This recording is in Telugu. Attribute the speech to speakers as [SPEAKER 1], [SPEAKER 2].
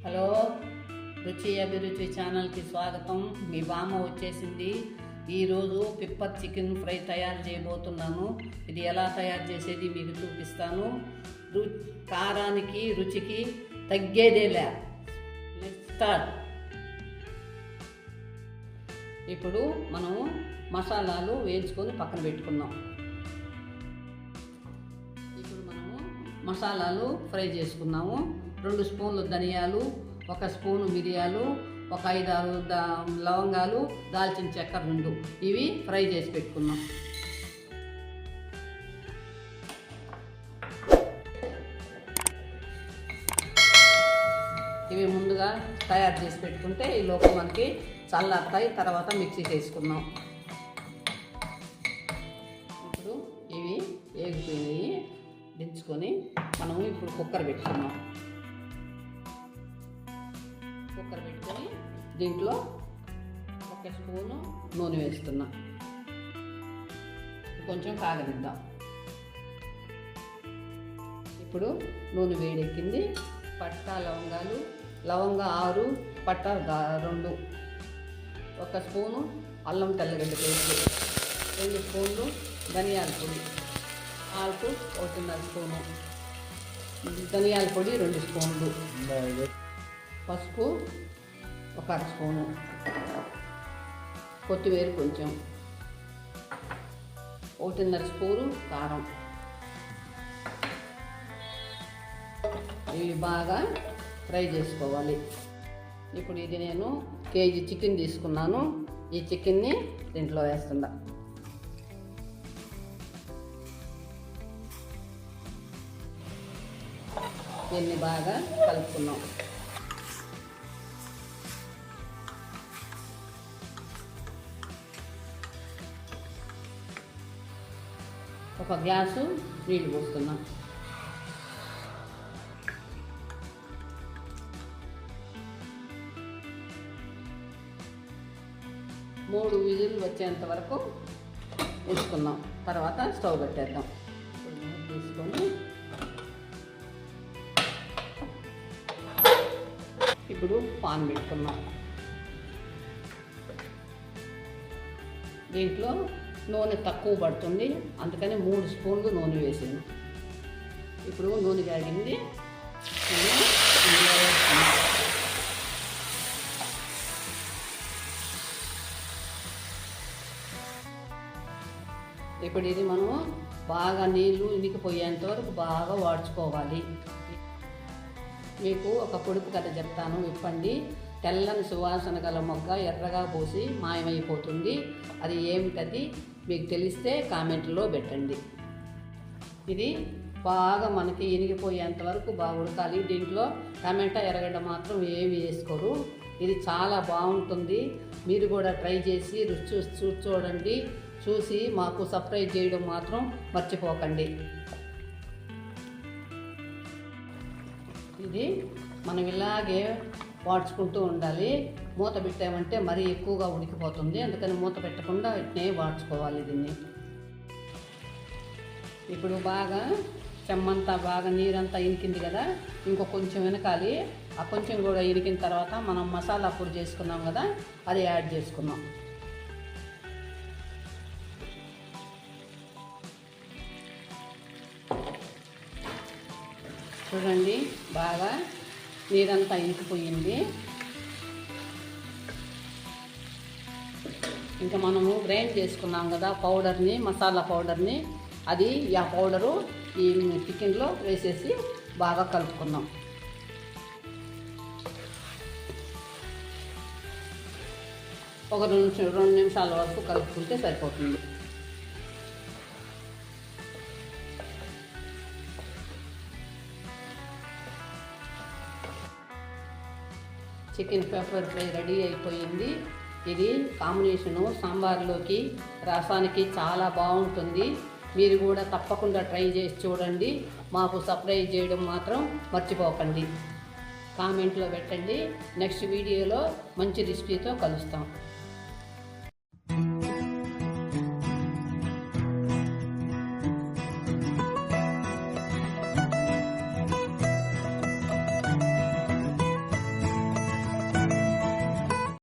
[SPEAKER 1] హలో, రుచి అభిరుచి ఛానల్కి స్వాగతం. మీ బామ్మ వచ్చేసింది. ఈరోజు పిప్పర్ చికెన్ ఫ్రై తయారు చేయబోతున్నాను. ఇది ఎలా తయారు చేసేది మీకు చూపిస్తాను. కారానికి రుచికి తగ్గేదేలే. Let's start. ఇప్పుడు మనము మసాలాలు వేయించుకొని పక్కన పెట్టుకుందాం. ఇప్పుడు మనము మసాలాలు ఫ్రై చేసుకున్నాము. 2 స్పూన్లు ధనియాలు, 1 స్పూను మిరియాలు, ఒక 5-6 లవంగాలు, దాల్చిన చెక్క 2 ఇవి ఫ్రై చేసి పెట్టుకున్నాం. ఇవి ముందుగా తయారు చేసి పెట్టుకుంటే ఈ లోపు మనకి చల్లారుతాయి. తర్వాత మిక్సీ చేసుకున్నాం. ఇప్పుడు ఇవి వేగిపోయినాయి, దించుకొని మనము ఇప్పుడు కుక్కర్ పెట్టుకున్నాం. కుక్కర్ పెట్టుకొని దీంట్లో 1 స్పూను నూనె వేస్తున్నా. కొంచెం కాగనిద్దాం. ఇప్పుడు నూనె వేడెక్కింది. పట్టా లవంగాలు, లవంగా 6, పట్టా 2, 1 స్పూను అల్లం తెల్లగడ్డ పేస్ట్, 2 స్పూన్లు ధనియాల పొడి, ఆల్కు 1.5 స్పూను, ధనియాల పొడి 2 స్పూన్లు, పసుపు 1 స్పూను, కొత్తిమీర కొంచెం, 1.5 స్పూను కారం. ఇవి బాగా ఫ్రై చేసుకోవాలి. ఇప్పుడు ఇది నేను కేజీ చికెన్ తీసుకున్నాను. ఈ చికెన్ని దీంట్లో వేస్తున్నా. దీన్ని బాగా కలుపుకున్నాం. ఒక గ్లాసు నీళ్ళు పోస్తున్నాం. మూడు విజిల్ వచ్చేంత వరకు ఉంచుకున్నాం. తర్వాత స్టవ్ పెట్టేద్దాం. తీసుకొని ఇప్పుడు పాన్ పెట్టుకున్నాం. దీంట్లో నూనె తక్కువ పడుతుంది, అందుకని 3 స్పూన్లు నూనె వేసాను. ఇప్పుడు నూనె కాగింది. ఇప్పుడు ఇది మనము బాగా నీళ్ళు ఇనికిపోయేంత వరకు బాగా వాడ్చుకోవాలి. మీకు ఒక పొడుపు కథ చెప్తాను, విప్పండి. తెల్లని సువాసన గల మొగ్గ ఎర్రగా పోసి మాయమైపోతుంది. అది ఏమిటది మీకు తెలిస్తే కామెంట్లో పెట్టండి. ఇది బాగా మనకి ఇనిగిపోయేంత వరకు బాగా ఉడకాలి. దీంట్లో టమాటా, ఎర్రగడ్డ మాత్రం ఏమి వేసుకోరు. ఇది చాలా బాగుంటుంది. మీరు కూడా ట్రై చేసి రుచి చూడండి. చూసి మాకు సబ్స్క్రైబ్ చేయడం మాత్రం మర్చిపోకండి. ఇది మనం ఇలాగే వాడ్చుకుంటూ ఉండాలి. మూత పెట్టామంటే మరీ ఎక్కువగా ఉడికిపోతుంది. అందుకని మూత పెట్టకుండా ఇట్నే వాడ్చుకోవాలి దీన్ని. ఇప్పుడు బాగా చెమ్మంతా బాగా నీరంతా ఇనికింది కదా, ఇంకో కొంచెం వెనకాలి. ఆ కొంచెం కూడా ఇనికిన తర్వాత మనం మసాలా పొడి చేసుకున్నాం కదా, అది యాడ్ చేసుకున్నాం. చూడండి, బాగా నీరంతా ఇంకిపోయింది. ఇంకా మనము గ్రైండ్ చేసుకున్నాం కదా పౌడర్ని, మసాలా పౌడర్ని, అది ఆ పౌడరు ఈ చికెన్లో వేసేసి బాగా కలుపుకున్నాం. ఒక 2 నిమిషాల వరకు కలుపుకుంటే సరిపోతుంది. చికెన్ పెప్పర్ ఫ్రై రెడీ అయిపోయింది. ఇది కాంబినేషను సాంబార్లోకి, రసానికి చాలా బాగుంటుంది. మీరు కూడా తప్పకుండా ట్రై చేసి చూడండి. మాకు సబ్స్క్రైబ్ చేయడం మాత్రం మర్చిపోకండి. కామెంట్లో పెట్టండి. నెక్స్ట్ వీడియోలో మంచి రెసిపీతో కలుస్తాం.